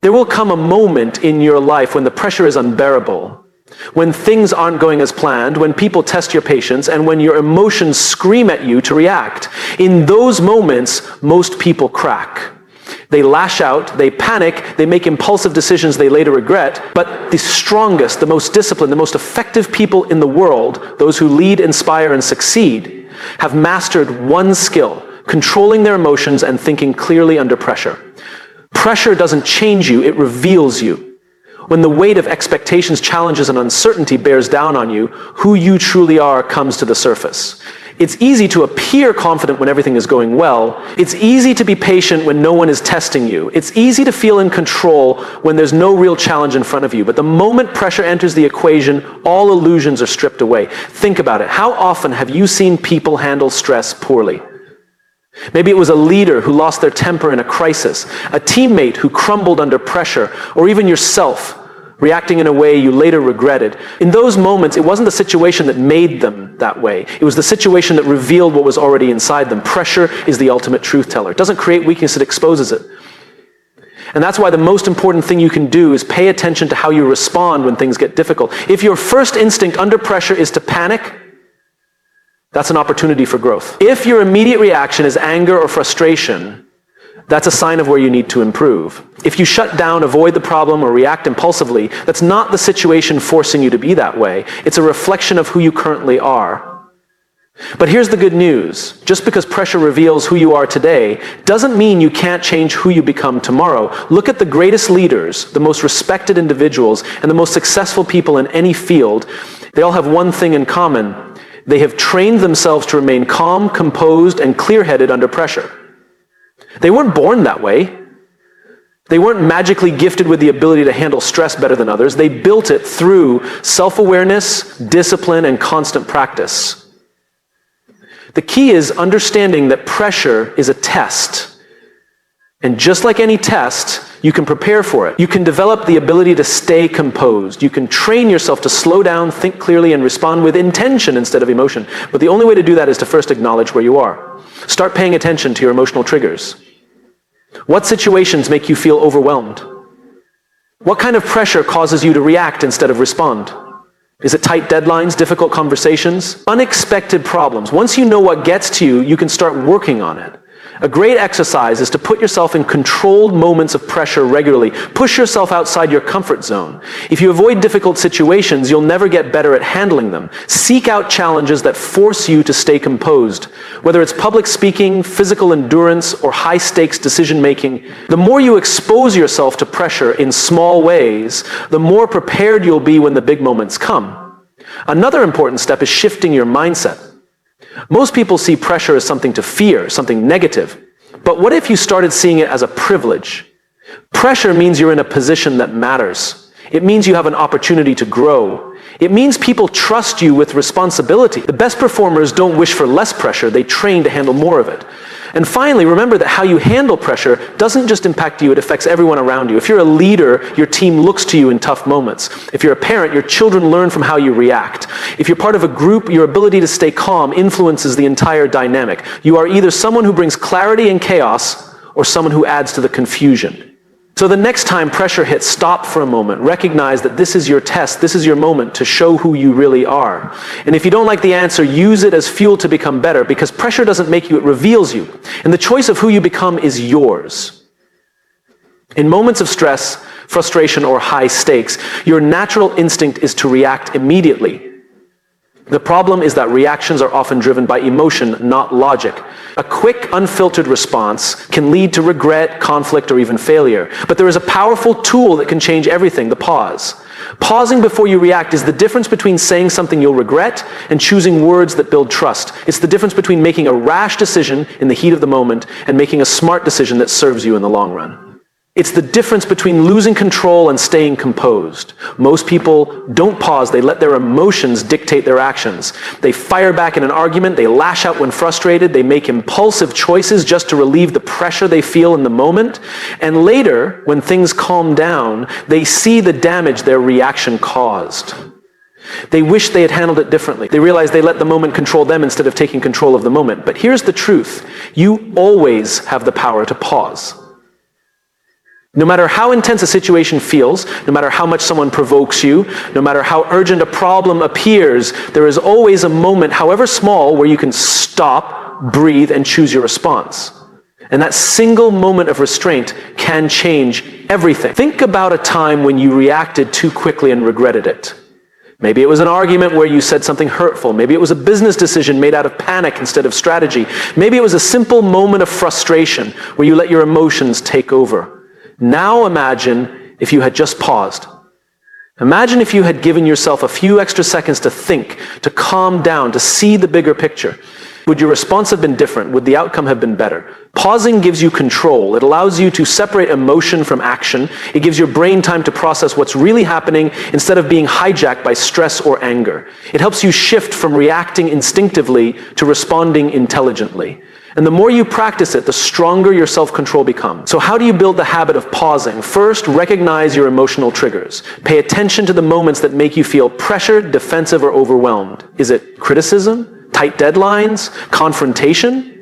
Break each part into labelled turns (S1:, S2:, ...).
S1: There will come a moment in your life when the pressure is unbearable, when things aren't going as planned, when people test your patience, and when your emotions scream at you to react. In those moments, most people crack. They lash out, they panic, they make impulsive decisions they later regret, but the strongest, the most disciplined, the most effective people in the world, those who lead, inspire, and succeed, have mastered one skill: controlling their emotions and thinking clearly under pressure. Pressure doesn't change you, it reveals you. When the weight of expectations, challenges, and uncertainty bears down on you, who you truly are comes to the surface. It's easy to appear confident when everything is going well. It's easy to be patient when no one is testing you. It's easy to feel in control when there's no real challenge in front of you. But the moment pressure enters the equation, all illusions are stripped away. Think about it. How often have you seen people handle stress poorly? Maybe it was a leader who lost their temper in a crisis, a teammate who crumbled under pressure, or even yourself, reacting in a way you later regretted. In those moments, it wasn't the situation that made them that way. It was the situation that revealed what was already inside them. Pressure is the ultimate truth teller. It doesn't create weakness, it exposes it. And that's why the most important thing you can do is pay attention to how you respond when things get difficult. If your first instinct under pressure is to panic, that's an opportunity for growth. If your immediate reaction is anger or frustration, that's a sign of where you need to improve. If you shut down, avoid the problem, or react impulsively, that's not the situation forcing you to be that way. It's a reflection of who you currently are. But here's the good news. Just because pressure reveals who you are today doesn't mean you can't change who you become tomorrow. Look at the greatest leaders, the most respected individuals, and the most successful people in any field. They all have one thing in common. They have trained themselves to remain calm, composed, and clear-headed under pressure. They weren't born that way. They weren't magically gifted with the ability to handle stress better than others. They built it through self-awareness, discipline, and constant practice. The key is understanding that pressure is a test. And just like any test, you can prepare for it. You can develop the ability to stay composed. You can train yourself to slow down, think clearly, and respond with intention instead of emotion. But the only way to do that is to first acknowledge where you are. Start paying attention to your emotional triggers. What situations make you feel overwhelmed? What kind of pressure causes you to react instead of respond? Is it tight deadlines, difficult conversations, unexpected problems? Once you know what gets to you, you can start working on it. A great exercise is to put yourself in controlled moments of pressure regularly. Push yourself outside your comfort zone. If you avoid difficult situations, you'll never get better at handling them. Seek out challenges that force you to stay composed. Whether it's public speaking, physical endurance, or high-stakes decision-making, the more you expose yourself to pressure in small ways, the more prepared you'll be when the big moments come. Another important step is shifting your mindset. Most people see pressure as something to fear, something negative. But what if you started seeing it as a privilege? Pressure means you're in a position that matters. It means you have an opportunity to grow. It means people trust you with responsibility. The best performers don't wish for less pressure, they train to handle more of it. And finally, remember that how you handle pressure doesn't just impact you, it affects everyone around you. If you're a leader, your team looks to you in tough moments. If you're a parent, your children learn from how you react. If you're part of a group, your ability to stay calm influences the entire dynamic. You are either someone who brings clarity in chaos or someone who adds to the confusion. So the next time pressure hits, stop for a moment. Recognize that this is your test, this is your moment to show who you really are. And if you don't like the answer, use it as fuel to become better, because pressure doesn't make you, it reveals you. And the choice of who you become is yours. In moments of stress, frustration, or high stakes, your natural instinct is to react immediately. The problem is that reactions are often driven by emotion, not logic. A quick, unfiltered response can lead to regret, conflict, or even failure. But there is a powerful tool that can change everything: the pause. Pausing before you react is the difference between saying something you'll regret and choosing words that build trust. It's the difference between making a rash decision in the heat of the moment and making a smart decision that serves you in the long run. It's the difference between losing control and staying composed. Most people don't pause, they let their emotions dictate their actions. They fire back in an argument, they lash out when frustrated, they make impulsive choices just to relieve the pressure they feel in the moment. And later, when things calm down, they see the damage their reaction caused. They wish they had handled it differently. They realize they let the moment control them instead of taking control of the moment. But here's the truth: you always have the power to pause. No matter how intense a situation feels, no matter how much someone provokes you, no matter how urgent a problem appears, there is always a moment, however small, where you can stop, breathe, and choose your response. And that single moment of restraint can change everything. Think about a time when you reacted too quickly and regretted it. Maybe it was an argument where you said something hurtful. Maybe it was a business decision made out of panic instead of strategy. Maybe it was a simple moment of frustration where you let your emotions take over. Now imagine if you had just paused. Imagine if you had given yourself a few extra seconds to think, to calm down, to see the bigger picture. Would your response have been different? Would the outcome have been better? Pausing gives you control. It allows you to separate emotion from action. It gives your brain time to process what's really happening instead of being hijacked by stress or anger. It helps you shift from reacting instinctively to responding intelligently. And the more you practice it, the stronger your self-control becomes. So how do you build the habit of pausing? First, recognize your emotional triggers. Pay attention to the moments that make you feel pressured, defensive, or overwhelmed. Is it criticism? Tight deadlines? Confrontation?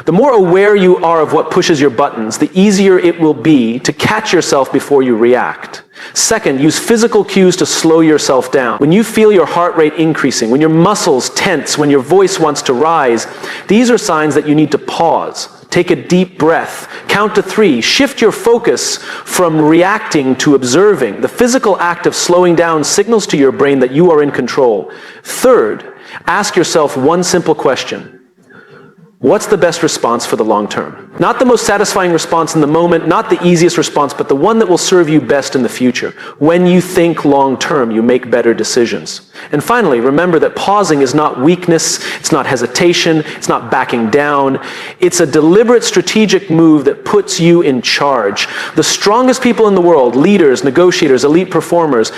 S1: The more aware you are of what pushes your buttons, the easier it will be to catch yourself before you react. Second, use physical cues to slow yourself down. When you feel your heart rate increasing, when your muscles tense, when your voice wants to rise, these are signs that you need to pause. Take a deep breath. Count to 3. Shift your focus from reacting to observing. The physical act of slowing down signals to your brain that you are in control. Third, ask yourself one simple question. What's the best response for the long term? Not the most satisfying response in the moment, not the easiest response, but the one that will serve you best in the future. When you think long term, you make better decisions. And finally, remember that pausing is not weakness, it's not hesitation, it's not backing down. It's a deliberate strategic move that puts you in charge. The strongest people in the world, leaders, negotiators, elite performers,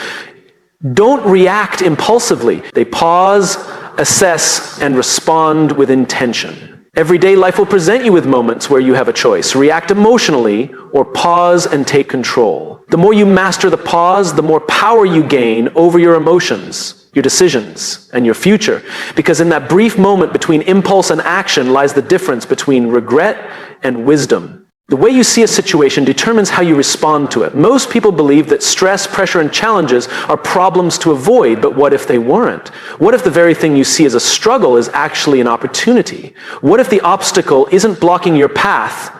S1: don't react impulsively. They pause, assess, and respond with intention. Everyday life will present you with moments where you have a choice. React emotionally or pause and take control. The more you master the pause, the more power you gain over your emotions, your decisions, and your future. Because in that brief moment between impulse and action lies the difference between regret and wisdom. The way you see a situation determines how you respond to it. Most people believe that stress, pressure, and challenges are problems to avoid, but what if they weren't? What if the very thing you see as a struggle is actually an opportunity? What if the obstacle isn't blocking your path?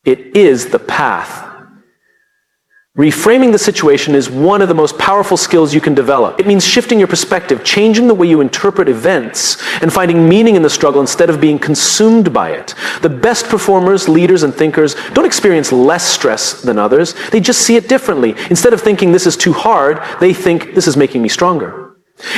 S1: It is the path. Reframing the situation is one of the most powerful skills you can develop. It means shifting your perspective, changing the way you interpret events, and finding meaning in the struggle instead of being consumed by it. The best performers, leaders, and thinkers don't experience less stress than others. They just see it differently. Instead of thinking this is too hard, they think this is making me stronger.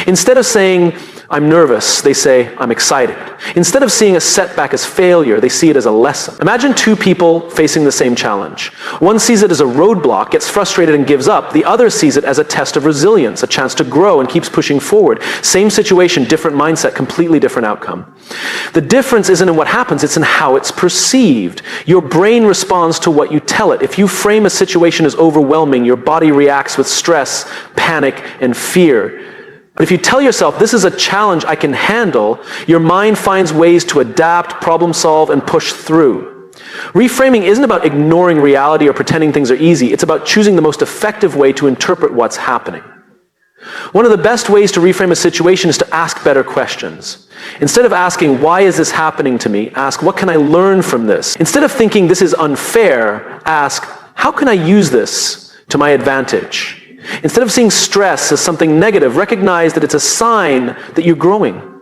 S1: Instead of saying, I'm nervous, they say, I'm excited. Instead of seeing a setback as failure, they see it as a lesson. Imagine two people facing the same challenge. One sees it as a roadblock, gets frustrated and gives up. The other sees it as a test of resilience, a chance to grow and keeps pushing forward. Same situation, different mindset, completely different outcome. The difference isn't in what happens, it's in how it's perceived. Your brain responds to what you tell it. If you frame a situation as overwhelming, your body reacts with stress, panic, and fear. But if you tell yourself, this is a challenge I can handle, your mind finds ways to adapt, problem solve, and push through. Reframing isn't about ignoring reality or pretending things are easy. It's about choosing the most effective way to interpret what's happening. One of the best ways to reframe a situation is to ask better questions. Instead of asking, why is this happening to me? Ask, what can I learn from this? Instead of thinking this is unfair, ask, how can I use this to my advantage? Instead of seeing stress as something negative, recognize that it's a sign that you're growing,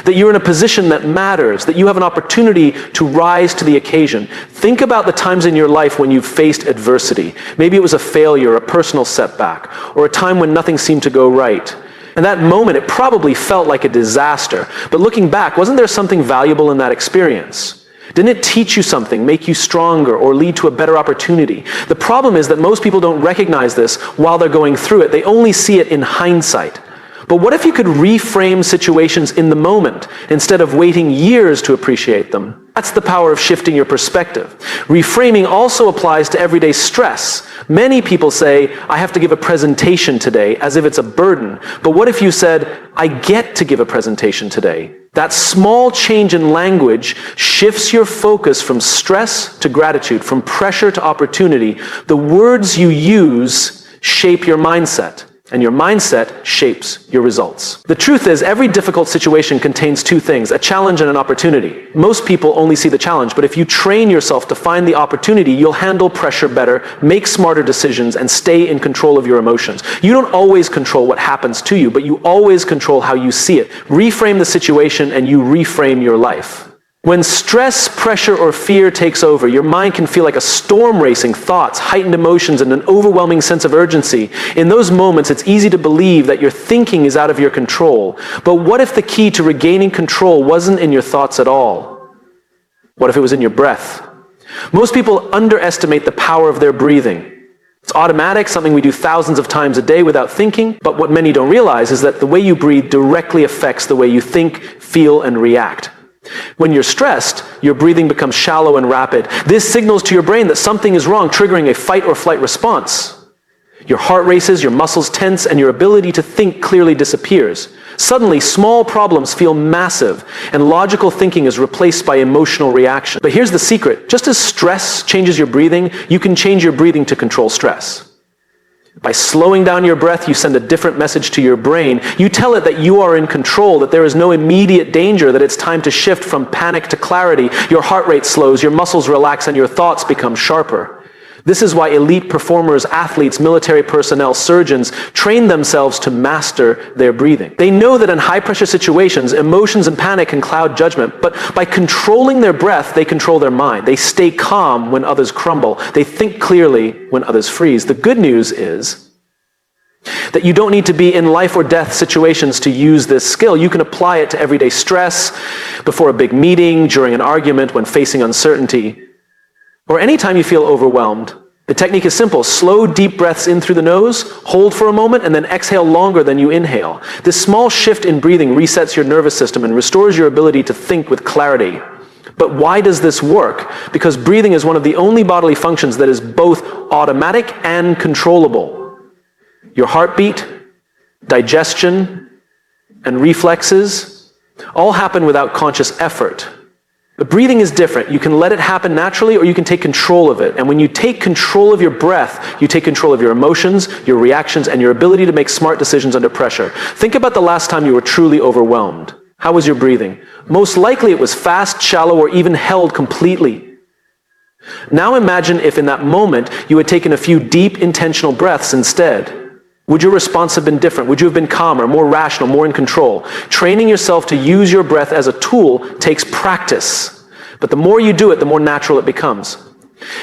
S1: that you're in a position that matters, that you have an opportunity to rise to the occasion. Think about the times in your life when you've faced adversity. Maybe it was a failure, a personal setback, or a time when nothing seemed to go right. In that moment, it probably felt like a disaster. But looking back, wasn't there something valuable in that experience? Didn't it teach you something, make you stronger, or lead to a better opportunity? The problem is that most people don't recognize this while they're going through it. They only see it in hindsight. But what if you could reframe situations in the moment instead of waiting years to appreciate them? That's the power of shifting your perspective. Reframing also applies to everyday stress. Many people say, I have to give a presentation today, as if it's a burden. But what if you said, I get to give a presentation today? That small change in language shifts your focus from stress to gratitude, from pressure to opportunity. The words you use shape your mindset, and your mindset shapes your results. The truth is, every difficult situation contains two things, a challenge and an opportunity. Most people only see the challenge, but if you train yourself to find the opportunity, you'll handle pressure better, make smarter decisions, and stay in control of your emotions. You don't always control what happens to you, but you always control how you see it. Reframe the situation and you reframe your life. When stress, pressure, or fear takes over, your mind can feel like a storm racing, thoughts, heightened emotions, and an overwhelming sense of urgency. In those moments, it's easy to believe that your thinking is out of your control. But what if the key to regaining control wasn't in your thoughts at all? What if it was in your breath? Most people underestimate the power of their breathing. It's automatic, something we do thousands of times a day without thinking, but what many don't realize is that the way you breathe directly affects the way you think, feel, and react. When you're stressed, your breathing becomes shallow and rapid. This signals to your brain that something is wrong, triggering a fight or flight response. Your heart races, your muscles tense, and your ability to think clearly disappears. Suddenly, small problems feel massive, and logical thinking is replaced by emotional reaction. But here's the secret. Just as stress changes your breathing, you can change your breathing to control stress. By slowing down your breath, you send a different message to your brain. You tell it that you are in control, that there is no immediate danger, that it's time to shift from panic to clarity. Your heart rate slows, your muscles relax, and your thoughts become sharper. This is why elite performers, athletes, military personnel, surgeons train themselves to master their breathing. They know that in high-pressure situations, emotions and panic can cloud judgment, but by controlling their breath, they control their mind. They stay calm when others crumble. They think clearly when others freeze. The good news is that you don't need to be in life or death situations to use this skill. You can apply it to everyday stress, before a big meeting, during an argument, when facing uncertainty, or anytime you feel overwhelmed. The technique is simple. Slow, deep breaths in through the nose, hold for a moment, and then exhale longer than you inhale. This small shift in breathing resets your nervous system and restores your ability to think with clarity. But why does this work? Because breathing is one of the only bodily functions that is both automatic and controllable. Your heartbeat, digestion, and reflexes all happen without conscious effort. But breathing is different. You can let it happen naturally, or you can take control of it. And when you take control of your breath, you take control of your emotions, your reactions, and your ability to make smart decisions under pressure. Think about the last time you were truly overwhelmed. How was your breathing? Most likely it was fast, shallow, or even held completely. Now imagine if in that moment you had taken a few deep, intentional breaths instead. Would your response have been different? Would you have been calmer, more rational, more in control? Training yourself to use your breath as a tool takes practice. But the more you do it, the more natural it becomes.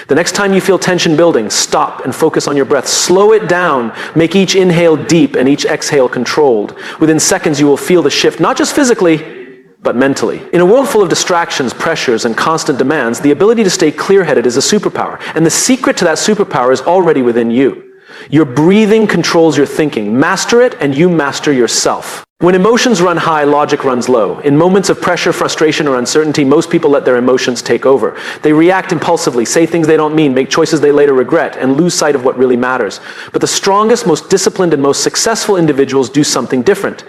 S1: The next time you feel tension building, stop and focus on your breath. Slow it down. Make each inhale deep and each exhale controlled. Within seconds, you will feel the shift, not just physically, but mentally. In a world full of distractions, pressures, and constant demands, the ability to stay clear-headed is a superpower. And the secret to that superpower is already within you. Your breathing controls your thinking. Master it, and you master yourself. When emotions run high, logic runs low. In moments of pressure, frustration, or uncertainty, most people let their emotions take over. They react impulsively, say things they don't mean, make choices they later regret, and lose sight of what really matters. But the strongest, most disciplined, and most successful individuals do something different.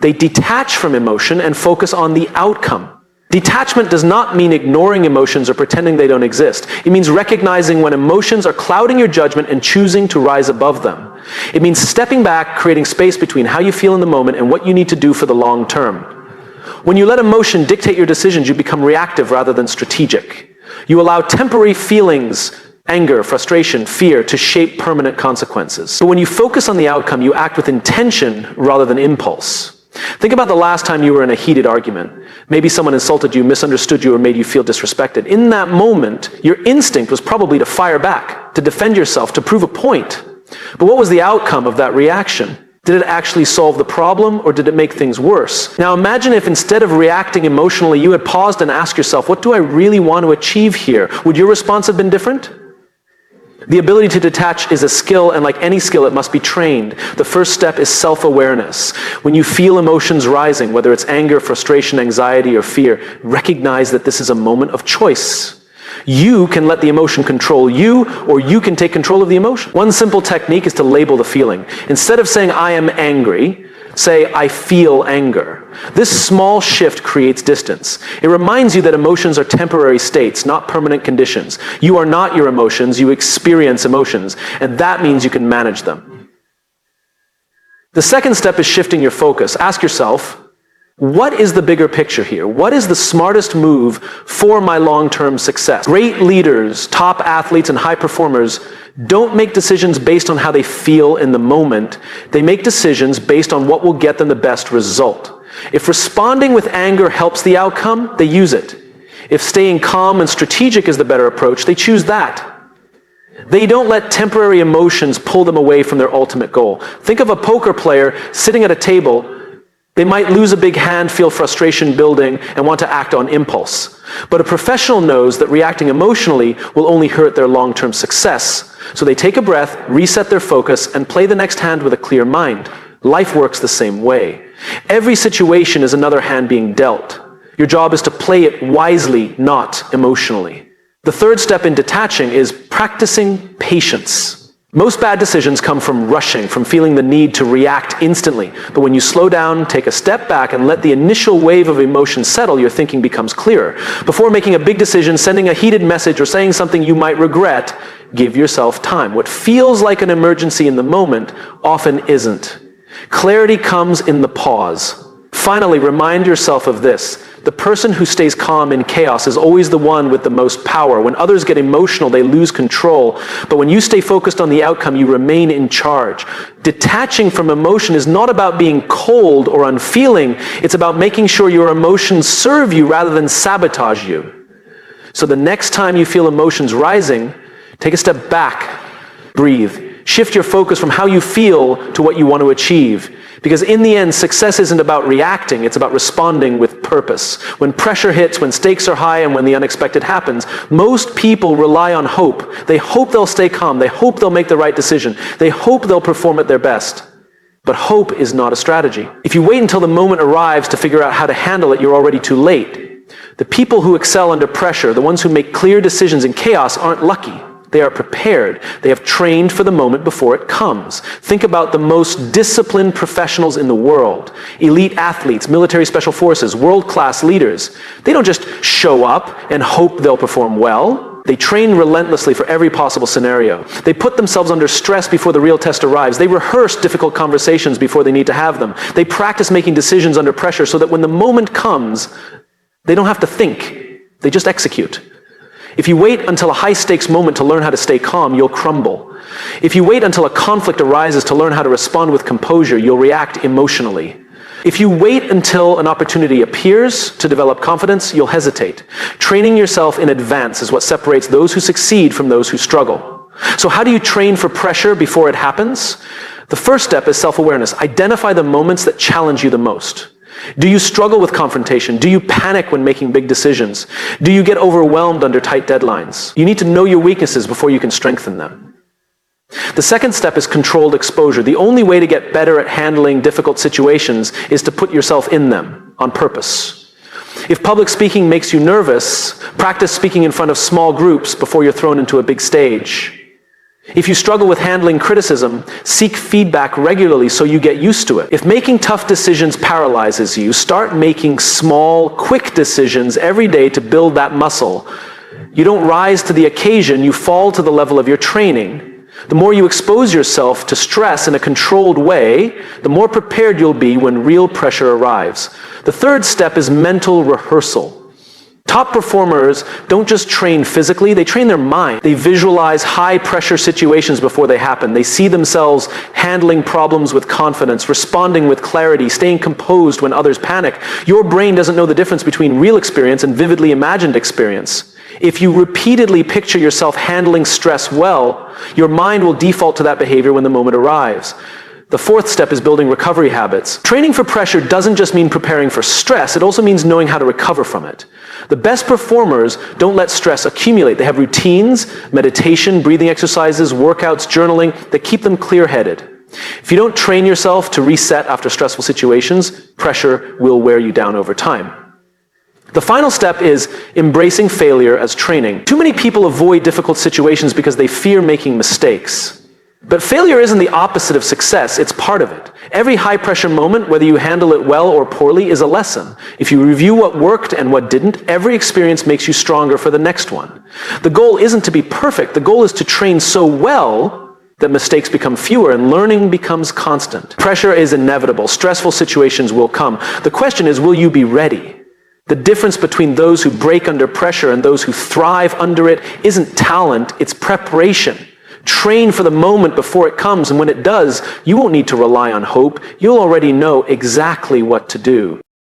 S1: They detach from emotion and focus on the outcome. Detachment does not mean ignoring emotions or pretending they don't exist. It means recognizing when emotions are clouding your judgment and choosing to rise above them. It means stepping back, creating space between how you feel in the moment and what you need to do for the long term. When you let emotion dictate your decisions, you become reactive rather than strategic. You allow temporary feelings, anger, frustration, fear, to shape permanent consequences. But when you focus on the outcome, you act with intention rather than impulse. Think about the last time you were in a heated argument. Maybe someone insulted you, misunderstood you, or made you feel disrespected. In that moment, your instinct was probably to fire back, to defend yourself, to prove a point. But what was the outcome of that reaction? Did it actually solve the problem, or did it make things worse? Now imagine if instead of reacting emotionally, you had paused and asked yourself, what do I really want to achieve here? Would your response have been different? The ability to detach is a skill, and like any skill, it must be trained. The first step is self-awareness. When you feel emotions rising, whether it's anger, frustration, anxiety, or fear, recognize that this is a moment of choice. You can let the emotion control you, or you can take control of the emotion. One simple technique is to label the feeling. Instead of saying, I am angry, say, I feel anger. This small shift creates distance. It reminds you that emotions are temporary states, not permanent conditions. You are not your emotions, you experience emotions, and that means you can manage them. The second step is shifting your focus. Ask yourself, what is the bigger picture here? What is the smartest move for my long-term success? Great leaders, top athletes, and high performers don't make decisions based on how they feel in the moment. They make decisions based on what will get them the best result. If responding with anger helps the outcome, they use it. If staying calm and strategic is the better approach, they choose that. They don't let temporary emotions pull them away from their ultimate goal. Think of a poker player sitting at a table. They might lose a big hand, feel frustration building, and want to act on impulse. But a professional knows that reacting emotionally will only hurt their long-term success. So they take a breath, reset their focus, and play the next hand with a clear mind. Life works the same way. Every situation is another hand being dealt. Your job is to play it wisely, not emotionally. The third step in detaching is practicing patience. Most bad decisions come from rushing, from feeling the need to react instantly. But when you slow down, take a step back, and let the initial wave of emotion settle, your thinking becomes clearer. Before making a big decision, sending a heated message, or saying something you might regret, give yourself time. What feels like an emergency in the moment often isn't. Clarity comes in the pause. Finally, remind yourself of this. The person who stays calm in chaos is always the one with the most power. When others get emotional, they lose control. But when you stay focused on the outcome, you remain in charge. Detaching from emotion is not about being cold or unfeeling. It's about making sure your emotions serve you rather than sabotage you. So the next time you feel emotions rising, take a step back, breathe. Shift your focus from how you feel to what you want to achieve. Because in the end, success isn't about reacting, it's about responding with purpose. When pressure hits, when stakes are high, and when the unexpected happens, most people rely on hope. They hope they'll stay calm, they hope they'll make the right decision, they hope they'll perform at their best. But hope is not a strategy. If you wait until the moment arrives to figure out how to handle it, you're already too late. The people who excel under pressure, the ones who make clear decisions in chaos, aren't lucky. They are prepared. They have trained for the moment before it comes. Think about the most disciplined professionals in the world. Elite athletes, military special forces, world-class leaders. They don't just show up and hope they'll perform well. They train relentlessly for every possible scenario. They put themselves under stress before the real test arrives. They rehearse difficult conversations before they need to have them. They practice making decisions under pressure so that when the moment comes, they don't have to think. They just execute. If you wait until a high-stakes moment to learn how to stay calm, you'll crumble. If you wait until a conflict arises to learn how to respond with composure, you'll react emotionally. If you wait until an opportunity appears to develop confidence, you'll hesitate. Training yourself in advance is what separates those who succeed from those who struggle. So how do you train for pressure before it happens? The first step is self-awareness. Identify the moments that challenge you the most. Do you struggle with confrontation? Do you panic when making big decisions? Do you get overwhelmed under tight deadlines? You need to know your weaknesses before you can strengthen them. The second step is controlled exposure. The only way to get better at handling difficult situations is to put yourself in them on purpose. If public speaking makes you nervous, practice speaking in front of small groups before you're thrown into a big stage. If you struggle with handling criticism, seek feedback regularly so you get used to it. If making tough decisions paralyzes you, start making small, quick decisions every day to build that muscle. You don't rise to the occasion, you fall to the level of your training. The more you expose yourself to stress in a controlled way, the more prepared you'll be when real pressure arrives. The third step is mental rehearsal. Top performers don't just train physically, they train their mind. They visualize high-pressure situations before they happen. They see themselves handling problems with confidence, responding with clarity, staying composed when others panic. Your brain doesn't know the difference between real experience and vividly imagined experience. If you repeatedly picture yourself handling stress well, your mind will default to that behavior when the moment arrives. The fourth step is building recovery habits. Training for pressure doesn't just mean preparing for stress, it also means knowing how to recover from it. The best performers don't let stress accumulate. They have routines, meditation, breathing exercises, workouts, journaling that keep them clear-headed. If you don't train yourself to reset after stressful situations, pressure will wear you down over time. The final step is embracing failure as training. Too many people avoid difficult situations because they fear making mistakes. But failure isn't the opposite of success, it's part of it. Every high-pressure moment, whether you handle it well or poorly, is a lesson. If you review what worked and what didn't, every experience makes you stronger for the next one. The goal isn't to be perfect, the goal is to train so well that mistakes become fewer and learning becomes constant. Pressure is inevitable, stressful situations will come. The question is, will you be ready? The difference between those who break under pressure and those who thrive under it isn't talent, it's preparation. Train for the moment before it comes, and when it does, you won't need to rely on hope. You'll already know exactly what to do.